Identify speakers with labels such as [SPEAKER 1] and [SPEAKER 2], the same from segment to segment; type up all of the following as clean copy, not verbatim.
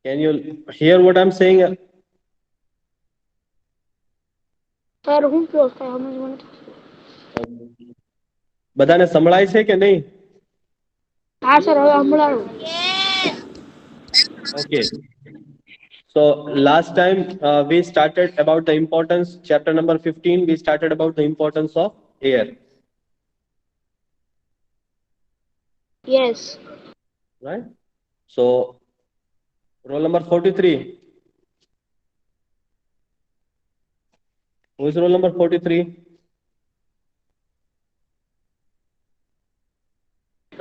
[SPEAKER 1] Can you hear what I'm saying?
[SPEAKER 2] Sir હું કયો કઈ સમજ મને
[SPEAKER 1] બધાને સંભળાય છે કે નહીં?
[SPEAKER 2] હા સર હવે સંભળાયું.
[SPEAKER 1] Okay. So last time we started about the importance, chapter number 15, we started about the importance of air.
[SPEAKER 2] Yes
[SPEAKER 1] Right? So roll number 43. Who is roll number 43?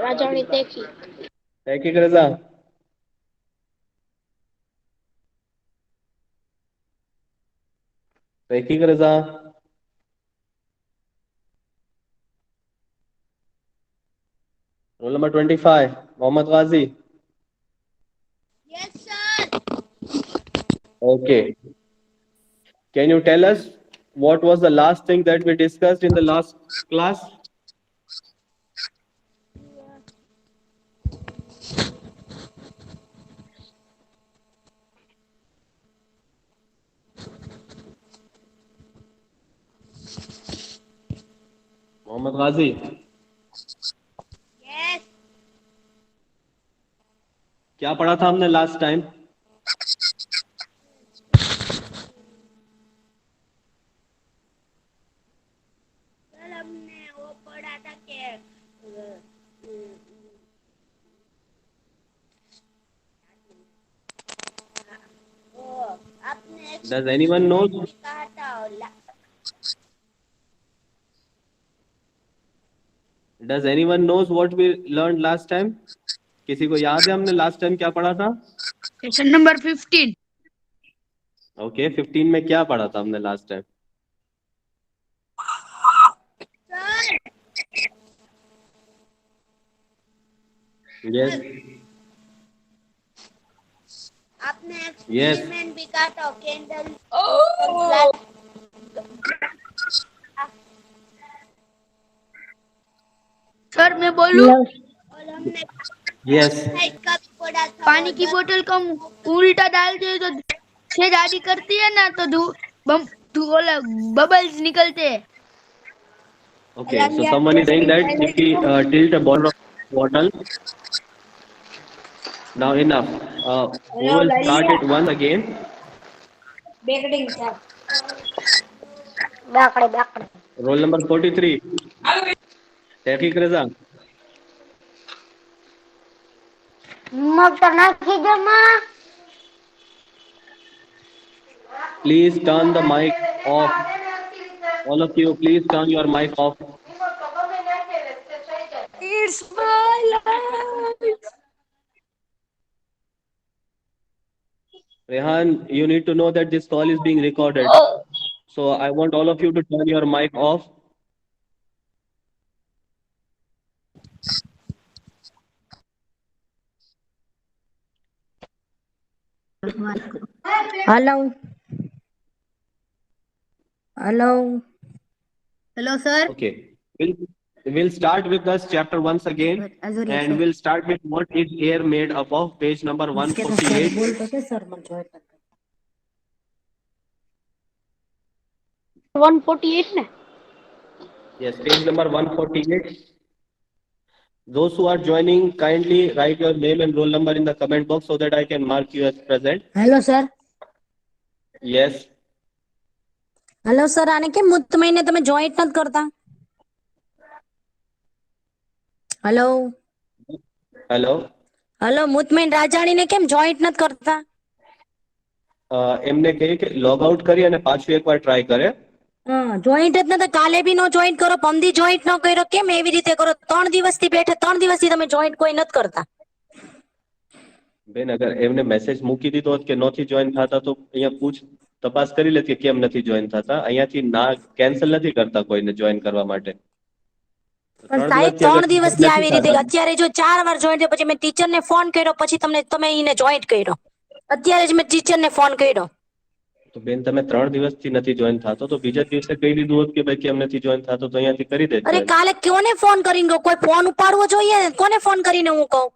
[SPEAKER 2] Rajani તેખી
[SPEAKER 1] Tahqiq Raza. Tahqiq Raza. Roll number 25. Mohammad Ghazi.
[SPEAKER 3] Yes, sir.
[SPEAKER 1] Okay. Can you tell us what was the last thing that we discussed in the last class? Mohammad Ghazi.
[SPEAKER 3] Yes.
[SPEAKER 1] क्या पढ़ा था हमने last time?
[SPEAKER 3] Sir हमने वो पढ़ा था कि वो आपने
[SPEAKER 1] Does anyone know?
[SPEAKER 3] कहा था
[SPEAKER 1] Does anyone knows what we learned last time? किसी को याद है हमने लास्ट टाइम क्या पढ़ा था?
[SPEAKER 2] क्वेश्चन नंबर 15
[SPEAKER 1] ओके 15 में क्या पढ़ा था हमने लास्ट टाइम?
[SPEAKER 3] सर
[SPEAKER 1] यस
[SPEAKER 3] आपने एक्सपेरिमेंट भी कहा था कैंडल
[SPEAKER 2] सर मैं बोलूं
[SPEAKER 3] और हमने
[SPEAKER 1] यस
[SPEAKER 3] साइड का भी पढ़ा था
[SPEAKER 2] पानी की बोतल को उल्टा डालते हैं तो छेद आदि करती है ना तो बबल्स निकलते हैं.
[SPEAKER 1] Okay, so someone is saying that if we tilt a bottle, now enough. We will start it once again. Roll number 43. Tahqiq Raza.
[SPEAKER 2] मग तर नाखी जमा
[SPEAKER 1] Please turn the mic off. All of you, please turn your mic off.
[SPEAKER 2] It's my life.
[SPEAKER 1] Rehan, you need to know that this call is being recorded. So I want all of you to turn your mic off.
[SPEAKER 4] Hello. Hello. Hello, sir.
[SPEAKER 1] Okay. We'll start with this chapter once again. And we'll start with what is air made up of, page number 148.
[SPEAKER 2] 148 ને
[SPEAKER 1] Yes, page number 148. Those who are joining, kindly write your name and roll number in the comment box so that I can mark you as present.
[SPEAKER 4] Hello, sir.
[SPEAKER 1] Yes.
[SPEAKER 4] Hello, sir. આને કેમ મુત મહિને તમે joint નથી કરતા? Hello.
[SPEAKER 1] Hello.
[SPEAKER 4] Hello, મુતમઈન રાજાણીને કેમ joint નથી કરતા?
[SPEAKER 1] એમને કહે કે લોગ આઉટ કરી અને પાછું એકવાર ટ્રાય કરે.
[SPEAKER 4] જોઈન્ટ જ નતા, કાલે બી નો જોઈન્ટ કરો, પમદી જોઈન્ટ નો કર્યો, કેમ એવી રીતે કરો? 3 દિવસથી બેઠા, 3 દિવસથી તમે જોઈન્ટ કોઈ નથી કરતા.
[SPEAKER 1] બેન અગર એમને મેસેજ મૂકી દીધો હોત કે નોથી જોઈન થતા તો અહીંયા તપાસ કરી લેતી કેમ નથી જોઈન થતા. અહીંયાથી ના કેન્સલ નથી કરતા કોઈને જોઈન કરવા માટે.
[SPEAKER 4] પણ સાહેબ 3 દિવસથી આવી રીતે, અત્યારે જો 4 વાર જોઈન્ટ થયો, પછી મેં ટીચરને ફોન કર્યો, પછી તમે એને જોઈન્ટ કર્યો. અત્યારે જ મેં ટીચરને ફોન કર્યો.
[SPEAKER 1] તો બેન તમે 3 દિવસથી નથી જોઈન થતો તો બીજા દિવસે કહી દીધું હોત કે ભાઈ કેમ નથી જોઈન થતો તો અહીંયાથી કરી દેત.
[SPEAKER 4] અરે કાલે કોને ફોન કરીને, કોઈ ફોન ઉપાડવો જોઈએ, કોને ફોન કરીને હું કહું?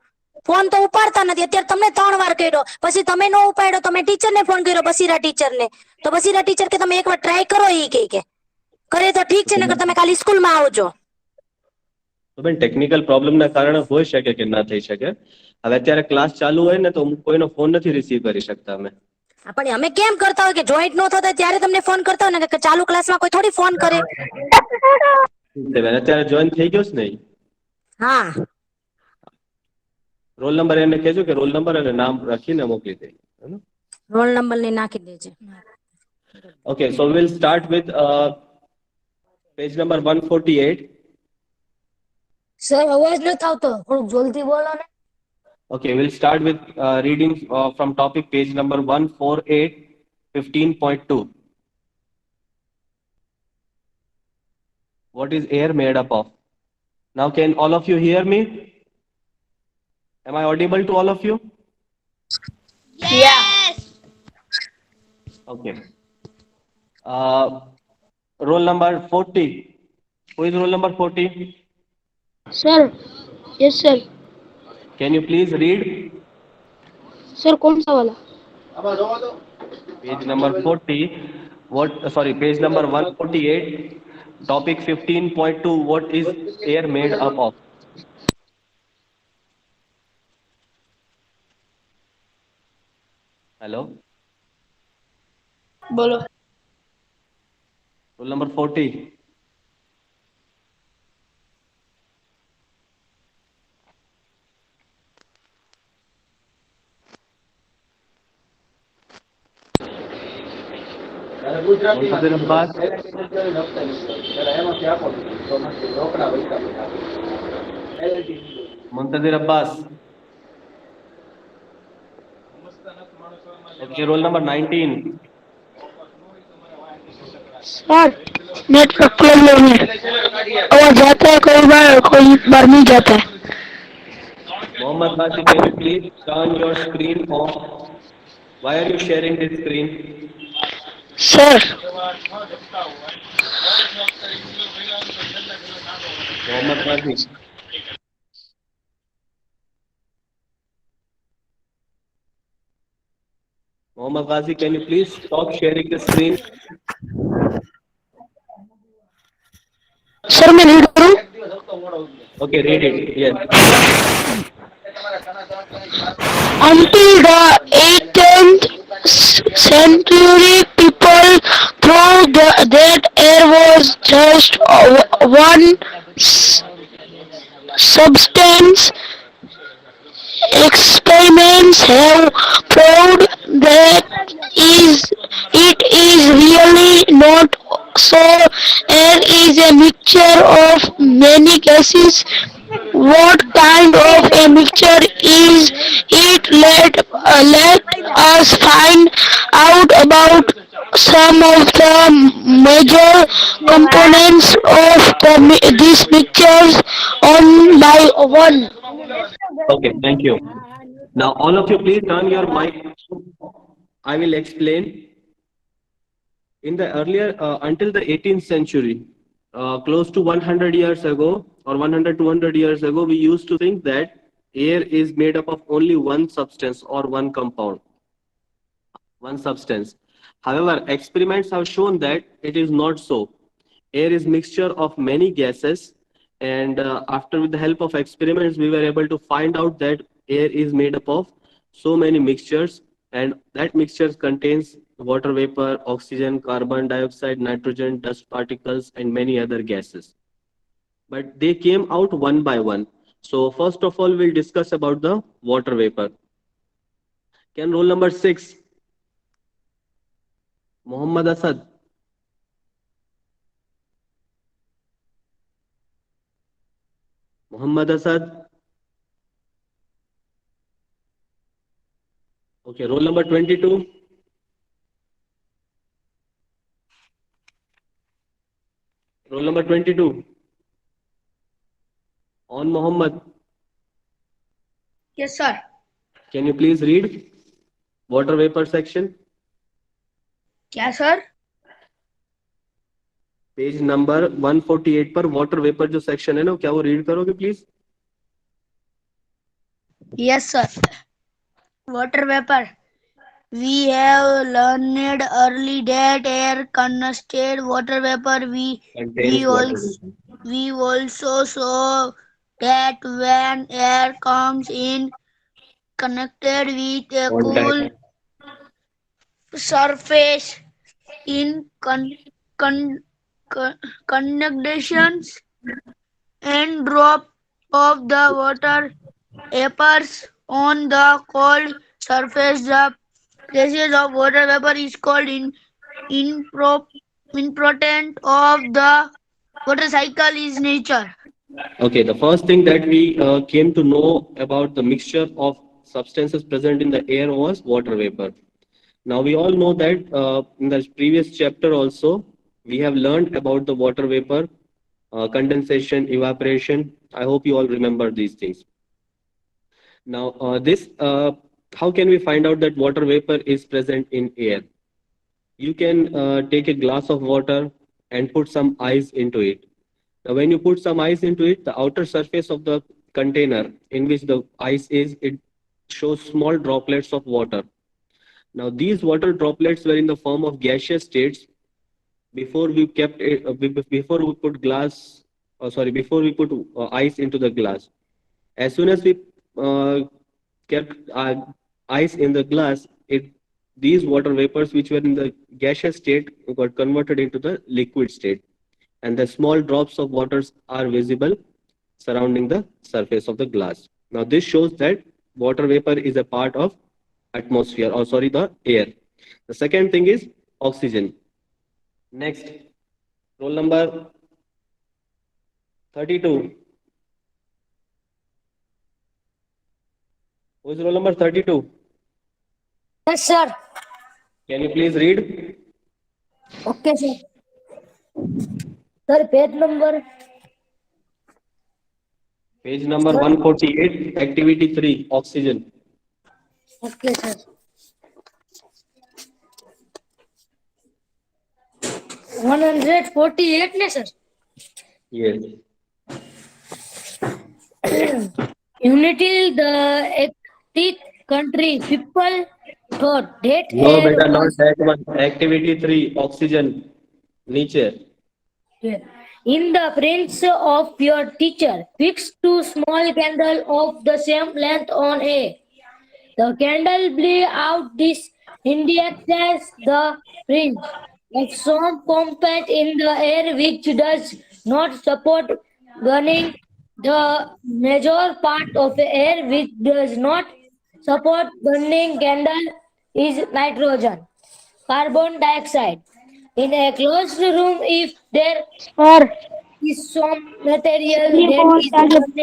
[SPEAKER 4] ફોન તો ઉપાડતા નથી. અત્યારે તમને 3 વાર કર્યો, પછી તમે નો ઉપાડ્યો, તમે ટીચરને ફોન કર્યો, બસીરા ટીચરને. તો બસીરા ટીચર કે તમે એકવાર ટ્રાય કરો, ઈ કે કરે તો ઠીક છે, નકર તમે કાલે સ્કૂલમાં આવજો.
[SPEAKER 1] તો બેન ટેકનિકલ પ્રોબ્લેમના કારણે હોઈ શકે કે ના થઈ શકે. હવે અત્યારે ક્લાસ ચાલુ હોય ને, તો કોઈનો ફોન નથી રિસીવ કરી શકતા અમે.
[SPEAKER 4] પણ અમે કેમ કરતા હોય કે જોઈન્ટ નો થતા ત્યારે તમને ફોન કરતા હોય ને, કે ચાલુ ક્લાસમાં કોઈ થોડી ફોન કરે.
[SPEAKER 1] અત્યારે જોઈન થઈ ગયો છે ને.
[SPEAKER 4] હા,
[SPEAKER 1] રોલ નંબર એને કહેજો કે રોલ નંબર અને નામ રાખીને મોકલી દે.
[SPEAKER 4] રોલ નંબર ને નાખી દેજે.
[SPEAKER 1] Okay, so we'll start with page number 148.
[SPEAKER 4] Sir અવાજ નથી આવતો, થોડુંક જલ્દી બોલો ને.
[SPEAKER 1] Okay, we'll start with reading from topic page number 148, 15.2. What is air made up of? Now, can all of you hear me? Am I audible to all of you?
[SPEAKER 3] Yes.
[SPEAKER 1] Okay. Roll number 40. Who is roll number 40?
[SPEAKER 2] Sir yes sir.
[SPEAKER 1] Can you please read
[SPEAKER 2] sir कौन सा वाला?
[SPEAKER 1] page number 40? Page number 148, topic 15.2. What is air made up of? Hello?
[SPEAKER 2] बोलो.
[SPEAKER 1] Roll number 40. Muntadir Abbas. Muntadir Abbas. Okay, roll number 19.
[SPEAKER 2] Sir network problem है, आवाज जाता है कोई बार नहीं जाता है.
[SPEAKER 1] Mohammad Basi, can you please turn your screen off? Why are you sharing this screen?
[SPEAKER 2] Sir
[SPEAKER 1] Mohammad Basi. Mohammad Ghazi, can you please stop sharing the screen?
[SPEAKER 2] Sir मैं read करूं.
[SPEAKER 1] Okay, read it. Yes.
[SPEAKER 2] Until the 18th century, people thought that air was just one substance. Experiments have proved that it is really not so. Air is a mixture of many gases. What kind of a mixture is it? Let us find out about some of the major components of these mixtures one by one.
[SPEAKER 1] Okay, thank you. Now, all of you, please turn your mic. I will explain. In the earlier, until the 18th century, close to 100 years ago, or 100, 200 years ago, we used to think that air is made up of only one substance or one compound, one substance. However, experiments have shown that it is not so. Air is mixture of many gases, and after with the help of experiments, we were able to find out that air is made up of so many mixtures, and that mixture contains water vapor, oxygen, carbon dioxide, nitrogen, dust particles, and many other gases. But they came out one by one. So first of all, we'll discuss about the water vapor. Can roll number 6, Muhammad Asad. Muhammad Asad. Okay, roll number 22. Roll number 22. On Muhammad.
[SPEAKER 2] Yes sir.
[SPEAKER 1] Can you please read water vapor section?
[SPEAKER 2] क्या sir?
[SPEAKER 1] Page number 148 पर water vapour जो section है ना, क्या वो read करोगे please?
[SPEAKER 2] Yes, sir. Water vapor. We have learned early that air condensed water vapor. We
[SPEAKER 1] Contains water
[SPEAKER 2] also
[SPEAKER 1] vapor.
[SPEAKER 2] we also saw that when air comes in connected with a cool
[SPEAKER 1] Contact.
[SPEAKER 2] surface in con- con- condensations and drop of the water vapors on the cold surface. The process of water vapor is called impro- important of the water cycle is nature.
[SPEAKER 1] Okay, the first thing that we came to know about the mixture of substances present in the air was water vapor. Now we all know that in the previous chapter also we have learned about the water vapor, condensation, evaporation. I hope you all remember these things. Now this how can we find out that water vapor is present in air? You can take a glass of water and put some ice into it. Now, when you put some ice into it, the outer surface of the container in which the ice is, it shows small droplets of water. Now, these water droplets were in the form of gaseous states before we kept it, before we put glass, before we put ice into the glass. As soon as we kept ice in the glass, these water vapors, which were in the gaseous state, got converted into the liquid state, and the small drops of waters are visible surrounding the surface of the glass. Now, this shows that water vapor is a part of atmosphere, or sorry, the air. The second thing is oxygen. Next, roll number 32. Who is roll number 32?
[SPEAKER 4] Yes, sir.
[SPEAKER 1] Can you please read?
[SPEAKER 4] Okay, sir. Sir, page number.
[SPEAKER 1] Page number
[SPEAKER 4] Sir.
[SPEAKER 1] 148, activity 3, oxygen.
[SPEAKER 4] Okay, sir. 148 ne, sir.
[SPEAKER 1] Yes.
[SPEAKER 4] Unity, the eighth country people thought that
[SPEAKER 1] No,
[SPEAKER 4] air
[SPEAKER 1] beta, not
[SPEAKER 4] was
[SPEAKER 1] that one. Activity 3, oxygen. Niche.
[SPEAKER 4] in the presence of your teacher. Fix two small candles of the same length on a. The candle blew out this indicates the fringe of some compound in the air which does not support burning. The major part of the air which does not support burning candle is nitrogen, carbon dioxide. In a closed room, if there
[SPEAKER 2] sir
[SPEAKER 4] is some material
[SPEAKER 2] sir ये
[SPEAKER 4] that
[SPEAKER 2] कौन
[SPEAKER 4] is
[SPEAKER 2] सा आगे
[SPEAKER 4] burning,
[SPEAKER 2] sir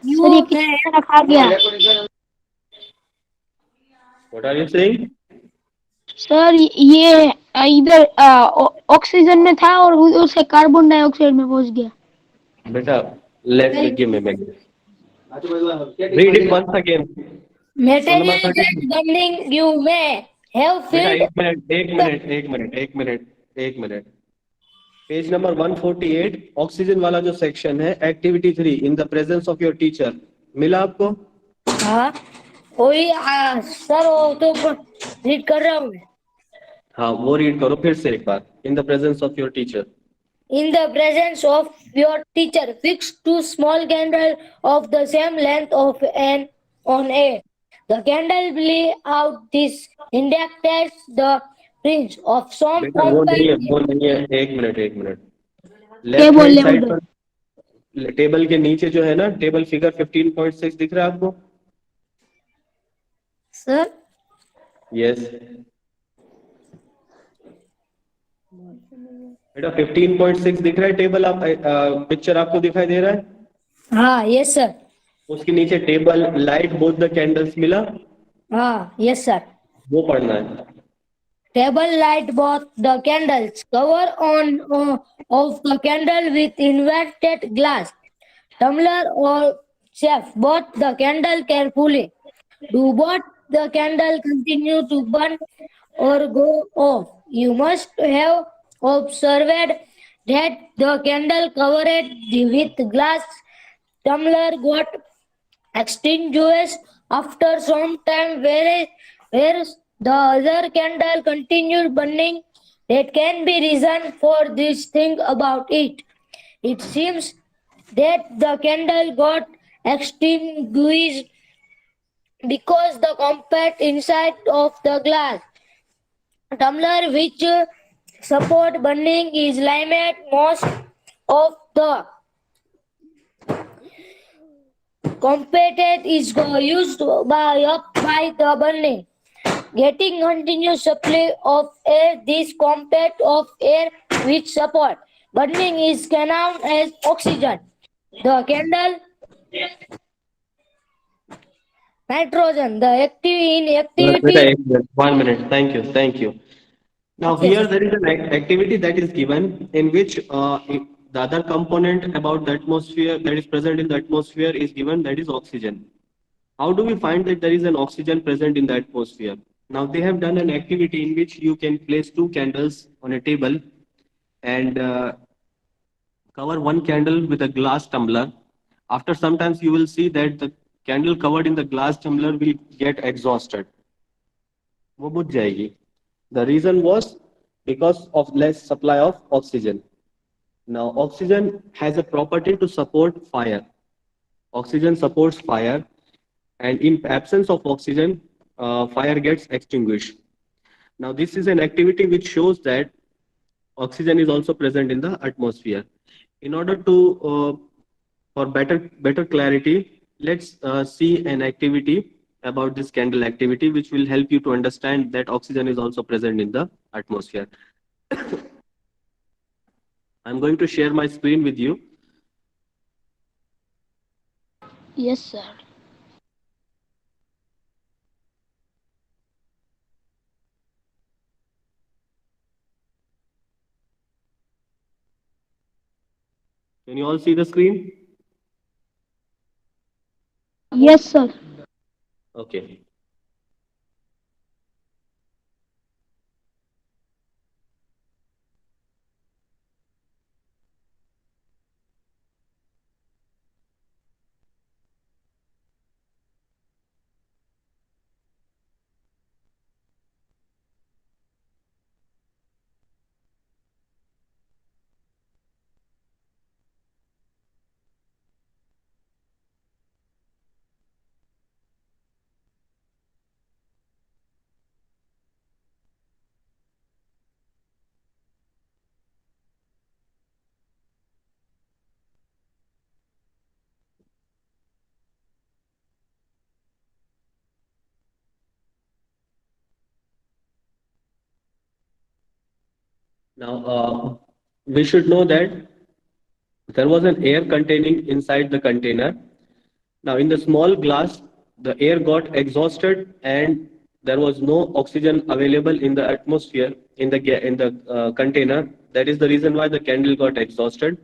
[SPEAKER 2] ये
[SPEAKER 4] you may
[SPEAKER 2] किसने रखा गया
[SPEAKER 1] What are you saying?
[SPEAKER 2] Sir ये इधर ऑक्सीजन में था और उसे कार्बन डाइऑक्साइड में पहुंच गया
[SPEAKER 1] Beta, let give me a minute. Read it once again. Roll number
[SPEAKER 4] material that
[SPEAKER 1] 32.
[SPEAKER 4] burning you may have
[SPEAKER 1] बेटा
[SPEAKER 4] filled
[SPEAKER 1] एक मिनट एक
[SPEAKER 4] the
[SPEAKER 1] मिनट एक मिनट एक मिनट एक मिनट पेज नंबर 148 ऑक्सीजन वाला जो सेक्शन है activity 3 in the presence of your teacher मिला आपको
[SPEAKER 4] हाँ वही सर वो तो रीड कर रहा हूँ मैं
[SPEAKER 1] हाँ वो रीड करो फिर से एक बार in the presence of your teacher
[SPEAKER 4] in the presence of your teacher fix two small candles of the same length of an on a the candle blew out this indicates the fringe of some
[SPEAKER 1] बेटा
[SPEAKER 4] compact
[SPEAKER 1] वो नहीं है एक minute
[SPEAKER 2] क्या
[SPEAKER 1] left
[SPEAKER 2] बोल
[SPEAKER 1] hand
[SPEAKER 2] रहे हैं
[SPEAKER 1] side
[SPEAKER 2] उधर
[SPEAKER 1] पर टेबल के नीचे जो है ना टेबल फिगर 15.6 दिख रहा है आपको
[SPEAKER 4] sir
[SPEAKER 1] यस बेटा 15.6 दिख रहा है टेबल आप पिक्चर आपको दिखाई दे रहा है
[SPEAKER 4] हाँ yes sir
[SPEAKER 1] उसके नीचे table light both the candles मिला
[SPEAKER 4] हाँ yes sir
[SPEAKER 1] वो पढ़ना है
[SPEAKER 4] table light both the candles cover on of the candle with inverted glass tumbler or chef both the candle carefully do both the candle continue to burn or go off you must have observed that the candle covered with glass tumbler got extinguished after some time, whereas the other candle continued burning. That can be reason for this thing about it. It seems that the candle got extinguished because the compact inside of the glass tumbler which support burning is limited. Most of the compact is used by the burning. Getting continuous supply of air, this compact of air which support burning is known as oxygen. The candle nitrogen, the active in activity.
[SPEAKER 1] Beta, 1 minute. Thank you. Thank you. Now
[SPEAKER 4] Okay,
[SPEAKER 1] here
[SPEAKER 4] sir.
[SPEAKER 1] there is an activity that is given in which the other component about the atmosphere that is present in the atmosphere is given, that is oxygen. How do we find that there is an oxygen present in the atmosphere? Now they have done an activity in which you can place two candles on a table and cover one candle with a glass tumbler. After sometimes you will see that the candle covered in the glass tumbler will get exhausted. वो बुझ जाएगी. The reason was because of less supply of oxygen. Now, oxygen has a property to support fire. Oxygen supports fire, and in absence of oxygen, fire gets extinguished. Now, this is an activity which shows that oxygen is also present in the atmosphere. In order to, for better clarity, let's see an activity about this candle activity, which will help you to understand that oxygen is also present in the atmosphere. I'm going to share my screen with you.
[SPEAKER 2] Yes, sir.
[SPEAKER 1] Can you all see the screen?
[SPEAKER 2] Yes, sir.
[SPEAKER 1] Okay. Now, we should know that there was an air containing inside the container. Now, in the small glass, the air got exhausted and there was no oxygen available in the atmosphere in the container. That is the reason why the candle got exhausted.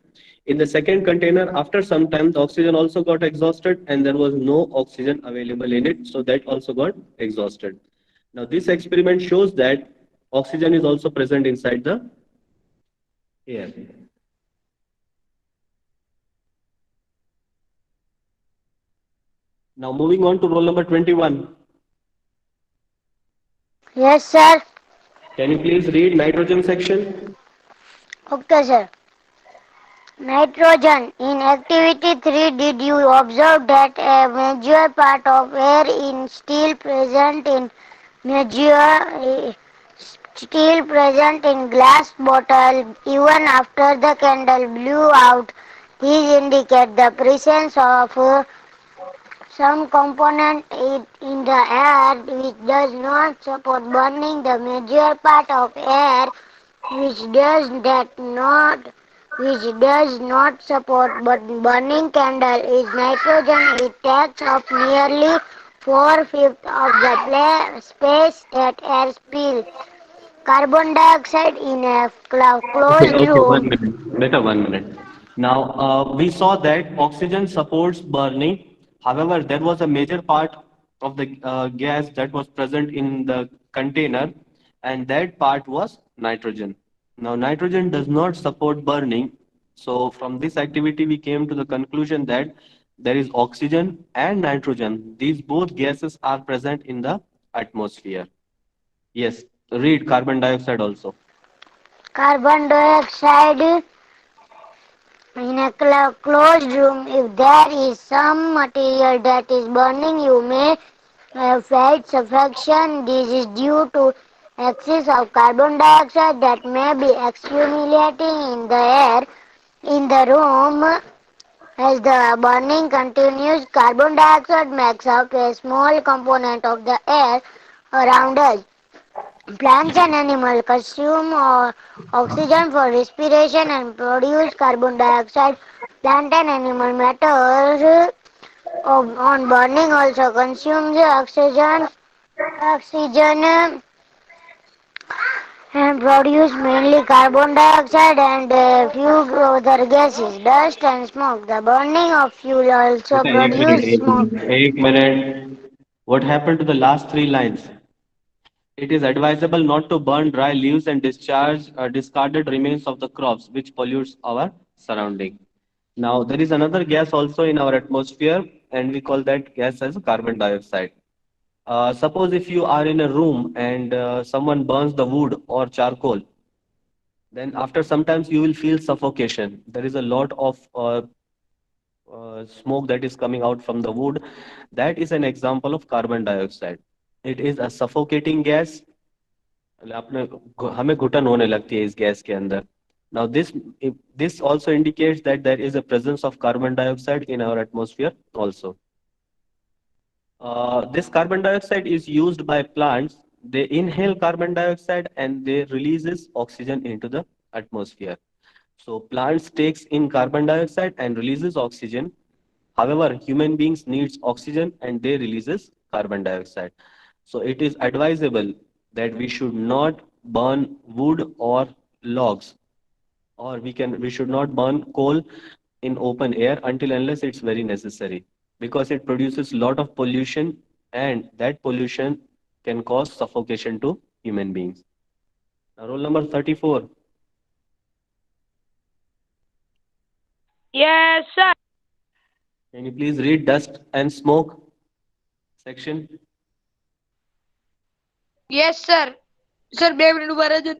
[SPEAKER 1] In the second container, after some time, the oxygen also got exhausted and there was no oxygen available in it, so that also got exhausted. Now, this experiment shows that oxygen is also present inside the air. Now, moving on to roll number 21.
[SPEAKER 3] Yes, sir.
[SPEAKER 1] Can you please read nitrogen section?
[SPEAKER 3] Okay, sir. Nitrogen. In activity 3, did you observe that a major part of air is major still present in glass bottle even after the candle blew out? These indicate the presence of some component in the air which does not support burning. The major part of air which does that not which does not support but burning candle is nitrogen. It takes up nearly 4/5 of the space that air spill. Carbon dioxide in a
[SPEAKER 1] Okay,
[SPEAKER 3] closed
[SPEAKER 1] okay, one
[SPEAKER 3] room.
[SPEAKER 1] minute. Better 1 minute. Now, we saw that oxygen supports burning. However, there was a major part of the gas that was present in the container, and that part was nitrogen. Now, nitrogen does not support burning. So, from this activity, we came to the conclusion that there is oxygen and nitrogen. These both gases are present in the atmosphere. Yes, read carbon dioxide also.
[SPEAKER 3] Carbon dioxide in a closed room. If there is some material that is burning, you may have felt suffocation. This is due to excess of carbon dioxide that may be accumulating in the air in the room. As the burning continues, carbon dioxide makes up a small component of the air around us. Plants and animals consume oxygen for respiration and produce carbon dioxide. Plant and animal matter on burning also consumes oxygen and produce mainly carbon dioxide and a few other gases, dust and smoke. The burning of fuel also
[SPEAKER 1] Okay, एक minute,
[SPEAKER 3] produce
[SPEAKER 1] एक
[SPEAKER 3] smoke.
[SPEAKER 1] minute, एक minute. What happened to the last three lines? It is advisable not to burn dry leaves and discharge discarded remains of the crops, which pollutes our surrounding. Now, there is another gas also in our atmosphere, and we call that gas as carbon dioxide. Suppose if you are in a room and someone burns the wood or charcoal, then after sometimes you will feel suffocation. There is a lot of smoke that is coming out from the wood. That is an example of carbon dioxide. It is a suffocating gas. आपने हमें घुटन होने लगती है इस gas के अंदर. Now this also indicates that there is a presence of carbon dioxide in our atmosphere also. This carbon dioxide is used by plants. They inhale carbon dioxide and they releases oxygen into the atmosphere. So plants takes in carbon dioxide and releases oxygen. However, human beings needs oxygen and they releases carbon dioxide. So it is advisable that we should not burn wood or logs, or we should not burn coal in open air until unless it's very necessary, because it produces lot of pollution and that pollution can cause suffocation to human beings. Now, roll number 34.
[SPEAKER 5] Yes, sir.
[SPEAKER 1] Can you please read dust and smoke section?
[SPEAKER 5] Yes, sir. Sir, 2 minit ઊભા રહેજો.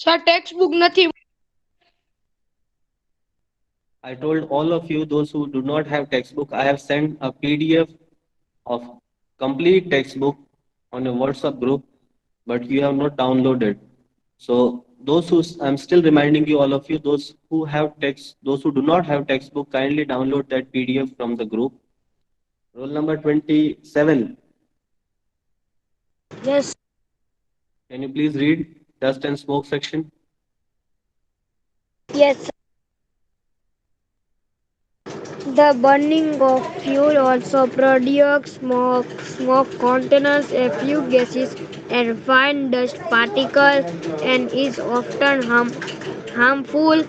[SPEAKER 5] Sir text book નથી.
[SPEAKER 1] I told all of you, those who do not have textbook, I have sent a PDF of complete textbook on a WhatsApp group, but you have not downloaded. So those who, I'm still reminding you, all of you, those who do not have textbook, kindly download that PDF from the group. Roll number 27.
[SPEAKER 2] Yes.
[SPEAKER 1] Can you please read dust and smoke section?
[SPEAKER 2] Yes. The burning of fuel also produces smoke. Smoke contains a few gases and fine dust particles and is often harmful.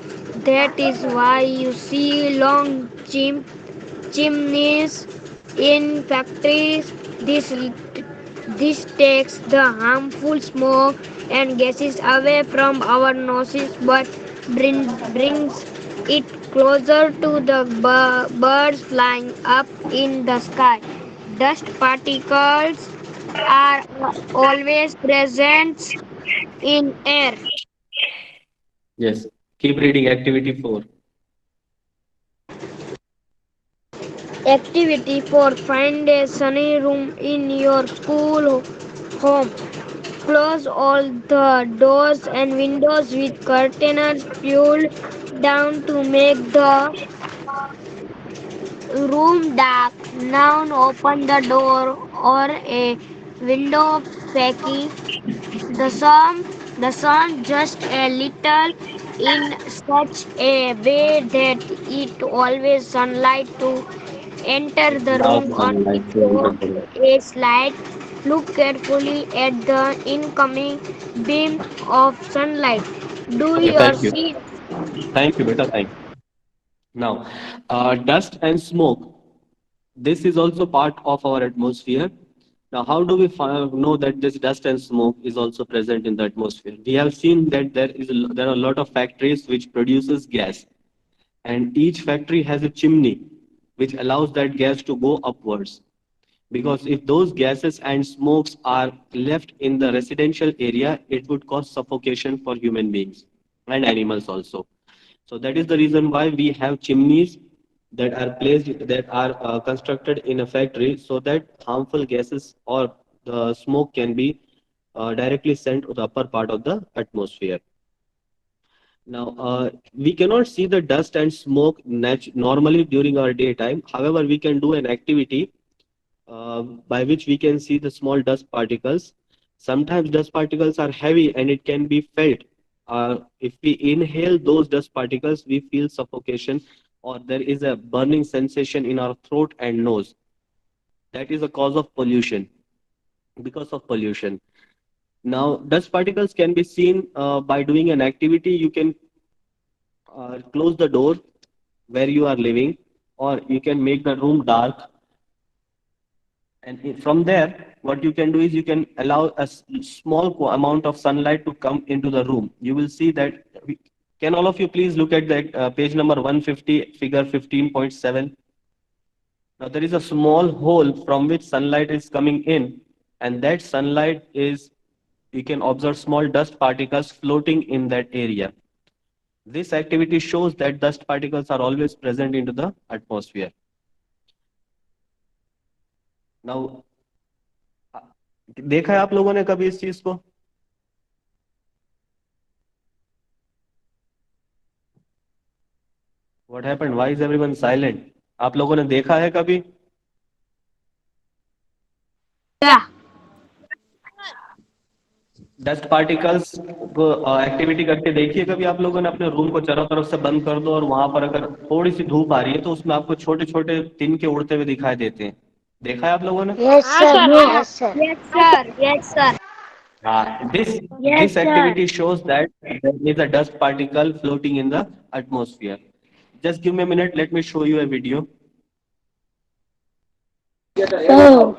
[SPEAKER 2] That is why you see long chimneys in factories. This takes the harmful smoke and gases away from our noses but brings it closer to the birds flying up in the sky. Dust particles are always present in air.
[SPEAKER 1] Yes. Keep reading activity 4.
[SPEAKER 2] Activity 4. Find a sunny room in your school home. Close all the doors and windows with curtains pulled down to make the room dark. Now open the door or a window facing the sun just a little in such a way that it always sunlight to enter the
[SPEAKER 1] Allow
[SPEAKER 2] room on
[SPEAKER 1] sunlight to enter
[SPEAKER 2] window
[SPEAKER 1] the room.
[SPEAKER 2] a slight Look carefully at the incoming beam of sunlight. Do
[SPEAKER 1] Okay,
[SPEAKER 2] you
[SPEAKER 1] thank you.
[SPEAKER 2] see?
[SPEAKER 1] Thank you, beta. Thank you. Now, dust and smoke. This is also part of our atmosphere. Now, how do we know that this dust and smoke is also present in the atmosphere? We have seen that there are a lot of factories which produces gas, and each factory has a chimney which allows that gas to go upwards. Because if those gases and smokes are left in the residential area, it would cause suffocation for human beings and animals also. So that is the reason why we have chimneys that are constructed in a factory so that harmful gases or the smoke can be directly sent to the upper part of the atmosphere. Now, we cannot see the dust and smoke normally during our daytime. However, we can do an activity by which we can see the small dust particles. Sometimes dust particles are heavy and it can be felt. If we inhale those dust particles, we feel suffocation or there is a burning sensation in our throat and nose. That is a cause of pollution, because of pollution. Now, dust particles can be seen by doing an activity. You can close the door where you are living, or you can make the room dark. And from there, what you can do is you can allow a small amount of sunlight to come into the room. You will see that. Can all of you please look at that page number 150, figure 15.7? Now there is a small hole from which sunlight is coming in, and that sunlight is, you can observe small dust particles floating in that area. This activity shows that dust particles are always present into the atmosphere. Now, देखा है आप लोगों ने कभी इस चीज को? What happened? Why is everyone silent? आप लोगों ने देखा है कभी?
[SPEAKER 5] Yeah.
[SPEAKER 1] डस्ट पार्टिकल्स को एक्टिविटी करके देखिए कभी आप लोगों ने अपने रूम को चारों तरफ से बंद कर दो और वहां पर अगर थोड़ी सी धूप आ रही है तो उसमें आपको छोटे छोटे तिनके उड़ते हुए दिखाई देते हैं. देखा है आप लोगों ने?
[SPEAKER 3] Yes,
[SPEAKER 5] हाँ
[SPEAKER 3] sir.
[SPEAKER 5] सर हाँ.
[SPEAKER 3] Yes, sir.
[SPEAKER 2] Yes, sir. Yes, sir.
[SPEAKER 1] This activity shows that there is a dust particle floating in the atmosphere. Just give me a minute. Let me show you a video.
[SPEAKER 4] Oh,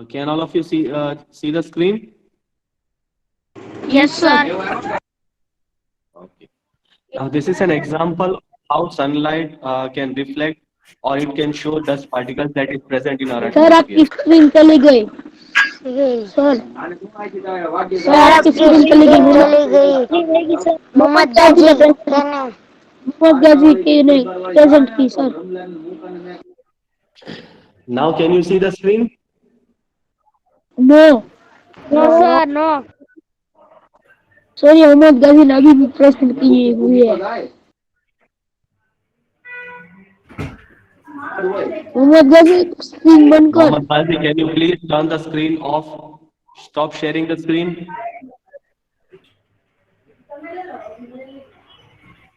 [SPEAKER 1] Can all of you see the screen?
[SPEAKER 5] Yes sir.
[SPEAKER 1] Okay. Now this is an example of how sunlight can reflect or it can show dust particles that is present in our
[SPEAKER 4] sir आपकी
[SPEAKER 1] atmosphere.
[SPEAKER 4] Screen चली गई.
[SPEAKER 3] गई.
[SPEAKER 4] Sir
[SPEAKER 3] sir
[SPEAKER 4] sir आपकी
[SPEAKER 3] आपकी
[SPEAKER 4] screen चली
[SPEAKER 3] screen
[SPEAKER 4] गई.
[SPEAKER 3] चली गई.
[SPEAKER 2] रहेगी सर.
[SPEAKER 3] मोहम्मद
[SPEAKER 4] गाजी
[SPEAKER 3] गाजी
[SPEAKER 4] का
[SPEAKER 3] कहने.
[SPEAKER 4] मोहम्मद गाजी की नहीं प्रेजेंट की sir.
[SPEAKER 1] Now can you see the screen?
[SPEAKER 4] No
[SPEAKER 2] No,
[SPEAKER 3] no.
[SPEAKER 2] sir. No.
[SPEAKER 4] Sorry Mohammad Ghazi ने अभी भी प्रेजेंट की हुई है. मोहम्मद गाजी स्क्रीन बंद कर.
[SPEAKER 1] Mohammed Ghazi, can you please turn the screen off? Stop sharing the screen.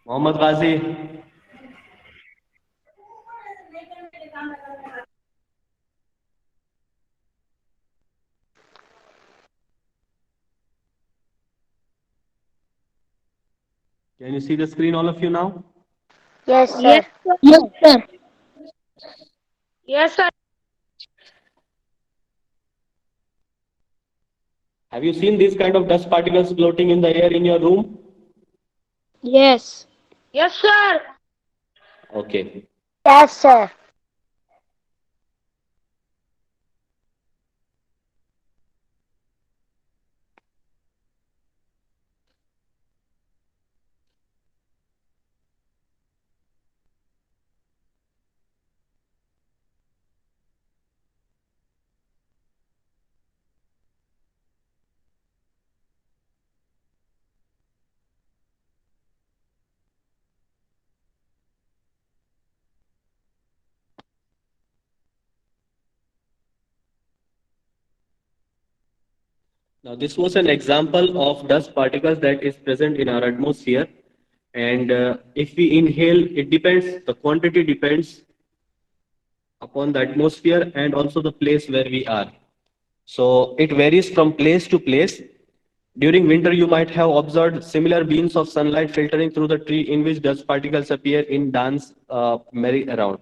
[SPEAKER 1] Mohammed Ghazi, can you see the screen, all of you now?
[SPEAKER 3] Yes, sir.
[SPEAKER 2] Yes, sir.
[SPEAKER 4] Yes sir.
[SPEAKER 5] Yes sir.
[SPEAKER 1] Have you seen these kind of dust particles floating in the air in your room?
[SPEAKER 2] Yes.
[SPEAKER 5] Yes sir.
[SPEAKER 1] Okay.
[SPEAKER 3] Yes, sir.
[SPEAKER 1] Now, this was an example of dust particles that is present in our atmosphere. And if we inhale, it depends, the quantity depends upon the atmosphere and also the place where we are. So it varies from place to place. During winter, you might have observed similar beams of sunlight filtering through the tree in which dust particles appear in dance merry around.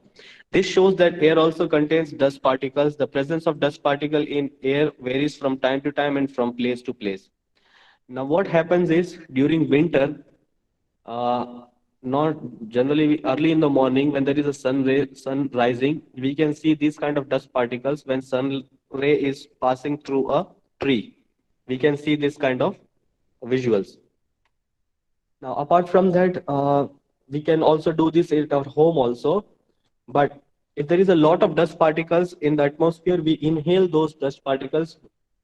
[SPEAKER 1] This shows that air also contains dust particles. The presence of dust particle in air varies from time to time and from place to place. Now, what happens is during winter, not generally early in the morning when there is a sun rising, we can see these kind of dust particles when sun ray is passing through a tree. We can see this kind of visuals. Now, apart from that, we can also do this at our home also. But if there is a lot of dust particles in the atmosphere, we inhale those dust particles.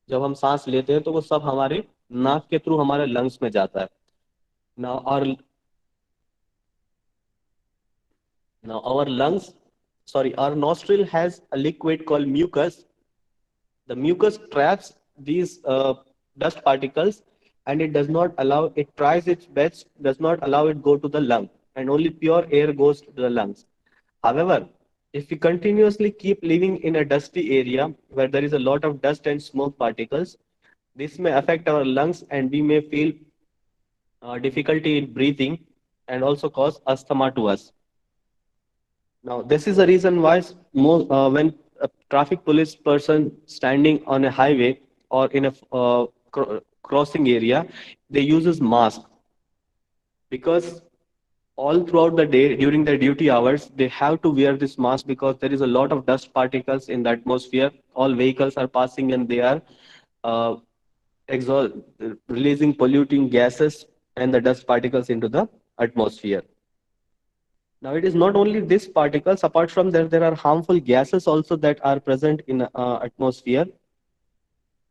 [SPEAKER 1] जब हम सांस लेते हैं तो वो सब हमारे नाक के थ्रू हमारे लंग्स में जाता है. Now our lungs, sorry, our nostril has a liquid called mucus. The mucus traps these dust particles and it does not allow, it tries its best, does not allow it go to the lung, and only pure air goes to the lungs. However, if we continuously keep living in a dusty area where there is a lot of dust and smoke particles, this may affect our lungs and we may feel difficulty in breathing and also cause asthma to us. Now, this is the reason why when a traffic police person standing on a highway or in a crossing area, they uses mask because all throughout the day during their duty hours they have to wear this mask because there is a lot of dust particles in the atmosphere. All vehicles are passing and they are uh, exhaust releasing polluting gases and the dust particles into the atmosphere. Now, it is not only these particles. Apart from that, there are harmful gases also that are present in atmosphere.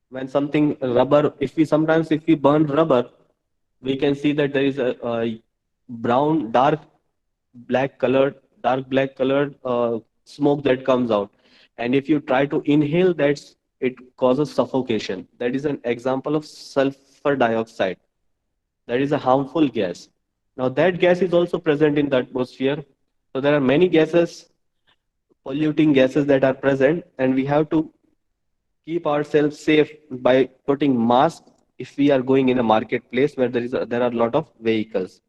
[SPEAKER 1] When something rubber, if we burn rubber, we can see that there is a brown, dark black colored smoke that comes out. And if you try to inhale that, it causes suffocation. That is an example of sulfur dioxide. That is a harmful gas. Now, that gas is also present in the atmosphere. So, there are many gases, polluting gases that are present, and we have to keep ourselves safe by putting masks if we are going in a marketplace where there are a lot of vehicles.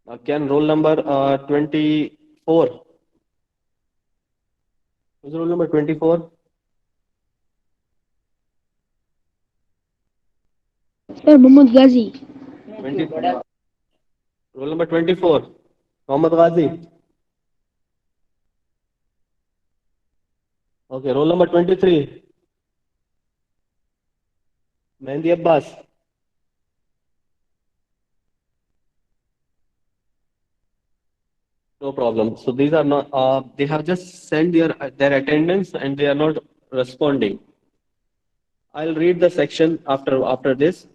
[SPEAKER 1] Now, can roll number 24? Is roll number 24?
[SPEAKER 5] Sir, Muhammad Ghazi.
[SPEAKER 1] 20, roll number 24. Mohammed Ghazi. Okay, roll number 23. Mehndi Abbas. No problem. So these are not, they have just sent their attendance and they are not responding. I'll read the section after this.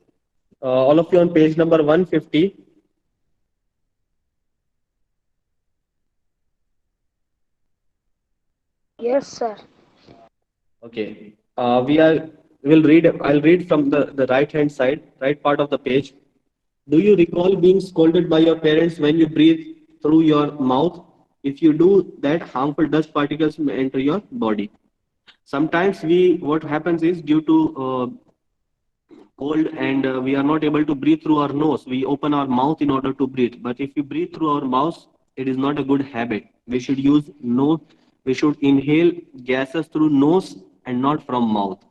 [SPEAKER 1] All of you on page number 150.
[SPEAKER 3] Yes, sir.
[SPEAKER 1] Okay. We'll read. I'll read from the right hand side, right part of the page. Do you recall being scolded by your parents when you breathe through your mouth? If you do that, harmful dust particles may enter your body. Sometimes what happens is due to cold and we are not able to breathe through our nose. We open our mouth in order to breathe. But if we breathe through our mouth, it is not a good habit. We should use nose. We should inhale gases through nose and not from mouth.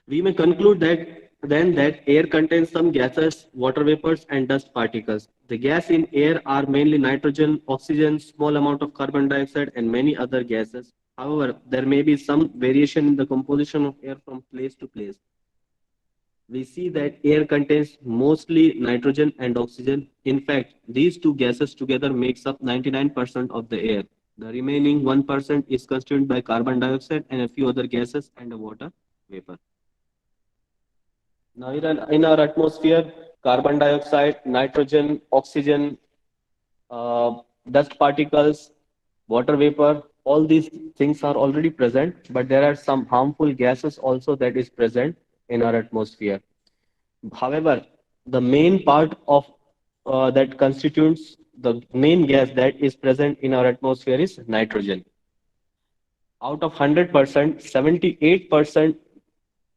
[SPEAKER 1] We may conclude that air contains some gases, water vapors, and dust particles. The gas in air are mainly nitrogen, oxygen, small amount of carbon dioxide, and many other gases. However, there may be some variation in the composition of air from place to place. We see that air contains mostly nitrogen and oxygen. In fact, these two gases together makes up 99% of the air. The remaining 1% is constituted by carbon dioxide and a few other gases and a water vapor. Now, in our atmosphere, carbon dioxide, nitrogen, oxygen, dust particles, water vapor, all these things are already present, but there are some harmful gases also that is present in our atmosphere. However, the main part of that constitutes the main gas that is present in our atmosphere is nitrogen. Out of 100%, 78%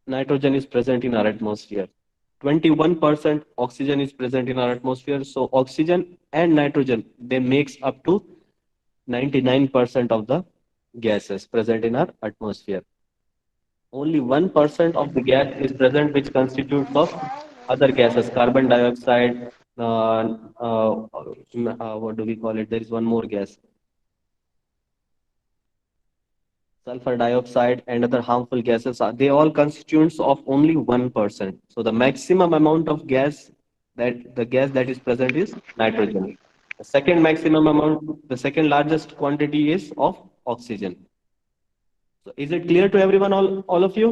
[SPEAKER 1] nitrogen is present in our atmosphere. 21% oxygen is present in our atmosphere. So oxygen and nitrogen, they makes up to 99% of the gases present in our atmosphere. Only 1% of the gas is present which constitutes of other gases, carbon dioxide, what do we call it? There is one more gas, sulfur dioxide and other harmful gases are they all constituents of only 1%. So the maximum amount of gas that the gas that is present is nitrogen. The second maximum amount, the second largest quantity is of oxygen. So is it clear to everyone, all of you?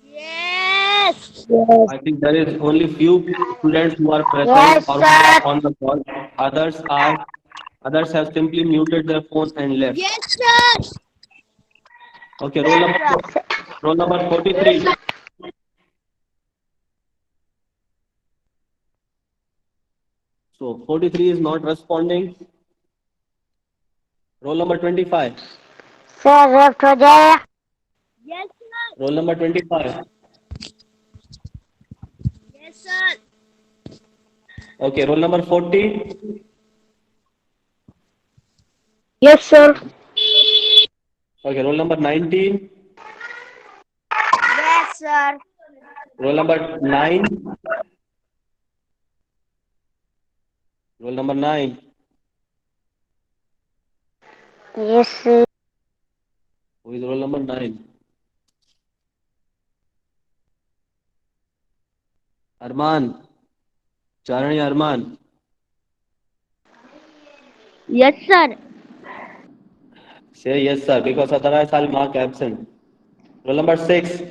[SPEAKER 3] Yes.
[SPEAKER 1] I think there is only few students who are present
[SPEAKER 3] Yes,
[SPEAKER 1] or who are
[SPEAKER 3] sir.
[SPEAKER 1] on the call. Others have simply muted their phone and left.
[SPEAKER 2] Yes, sir.
[SPEAKER 1] Okay,
[SPEAKER 3] Yes, sir.
[SPEAKER 1] roll number 43. So 43 is not responding. Roll number 25.
[SPEAKER 3] Sir, left हो जाएगा.
[SPEAKER 2] Yes, sir.
[SPEAKER 1] Roll number 25.
[SPEAKER 2] Yes, sir.
[SPEAKER 1] Okay, roll number 40.
[SPEAKER 5] Yes, sir.
[SPEAKER 1] Okay, roll number 19.
[SPEAKER 2] Yes, sir.
[SPEAKER 1] Roll number 9. Roll number 9.
[SPEAKER 3] Yes, sir.
[SPEAKER 1] Who is roll number 9? Arman. Charani Arman.
[SPEAKER 5] Yes, sir.
[SPEAKER 1] Say yes, sir, because otherwise I'll mark absent. Roll number 6.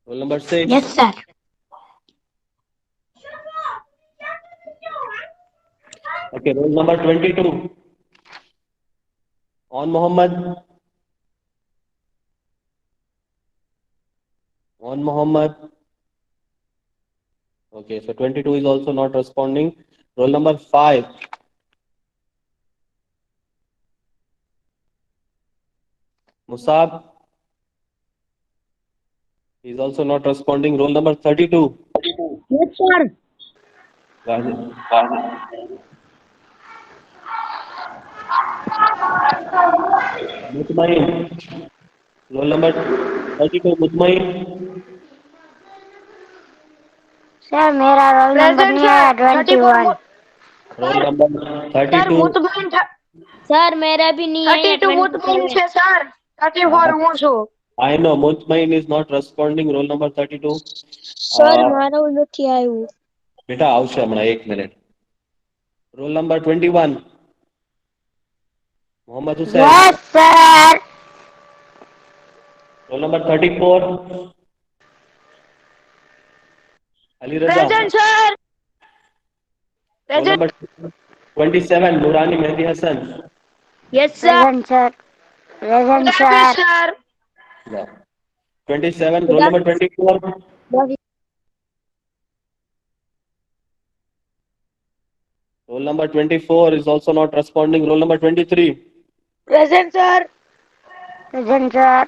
[SPEAKER 1] Roll number 6.
[SPEAKER 5] Yes, sir.
[SPEAKER 1] Okay, roll number 22. On Muhammad. On Muhammad. Okay, so 22 is also not responding. Roll number 5. Musab is also not responding. Roll number 32.
[SPEAKER 5] Yes, sir.
[SPEAKER 1] Rajesh. Mutmain. Roll number 32. Mutmain.
[SPEAKER 3] Sir मेरा roll number
[SPEAKER 5] Present,
[SPEAKER 3] नहीं
[SPEAKER 5] sir.
[SPEAKER 3] आया
[SPEAKER 5] 34.
[SPEAKER 3] 21.
[SPEAKER 1] Roll number
[SPEAKER 5] Sir,
[SPEAKER 1] 32.
[SPEAKER 5] Mutmain.
[SPEAKER 2] Sir मेरा भी नहीं है
[SPEAKER 5] 32 Mutmain
[SPEAKER 2] 27.
[SPEAKER 5] છે, sir. 34 હું છું.
[SPEAKER 1] I know Mutmain is not responding. Roll number 32.
[SPEAKER 2] Sir મારો નથી આવ્યું.
[SPEAKER 1] બેટા આવશે હમણાં 1 minute. Roll number 21. Mohammad Hussain.
[SPEAKER 3] Yes, sir.
[SPEAKER 1] Roll number 34. Ali Raza.
[SPEAKER 5] Present, sir.
[SPEAKER 1] Roll
[SPEAKER 5] Present.
[SPEAKER 1] number 27. Nurani Mehdi Hassan.
[SPEAKER 2] Yes, sir.
[SPEAKER 3] Present, sir. Present,
[SPEAKER 5] Happy,
[SPEAKER 3] sir.
[SPEAKER 5] sir.
[SPEAKER 1] No. 27. Roll number 24. Roll number 24 is also not responding. Roll number 23.
[SPEAKER 5] Present, sir.
[SPEAKER 3] Present, sir.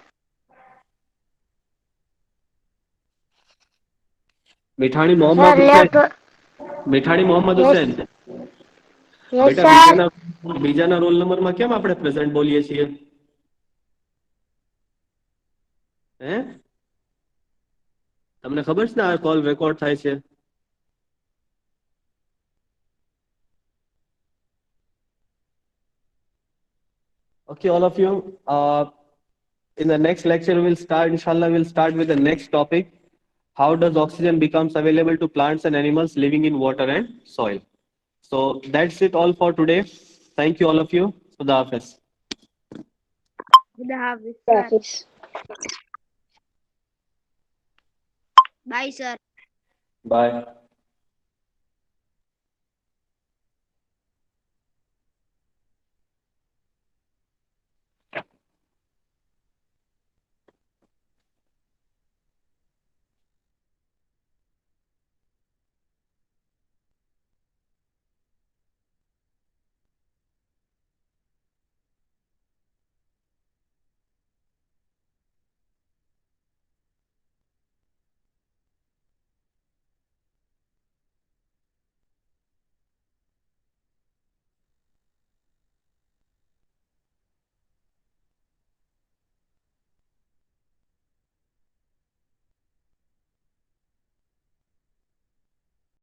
[SPEAKER 1] मिठानी
[SPEAKER 3] Sir,
[SPEAKER 1] Mohammad
[SPEAKER 3] left.
[SPEAKER 1] Hussain. मिठानी Mohammad
[SPEAKER 3] Yes.
[SPEAKER 1] Hussain.
[SPEAKER 3] Yes,
[SPEAKER 1] બેટા
[SPEAKER 3] sir.
[SPEAKER 1] બીજાના role નંબરમાં કેમ આપણે present બોલીએ છીએ? હે? તમને ખબર છે ને આ કોલ રેકોર્ડ થાય છે? Okay, all of you. In the next lecture, inshallah, we'll start with the next topic. How does oxygen becomes available to plants and animals living in water and soil? So that's it all for today. Thank you, all of you. Khuda Hafiz.
[SPEAKER 2] Bye, sir.
[SPEAKER 1] Bye.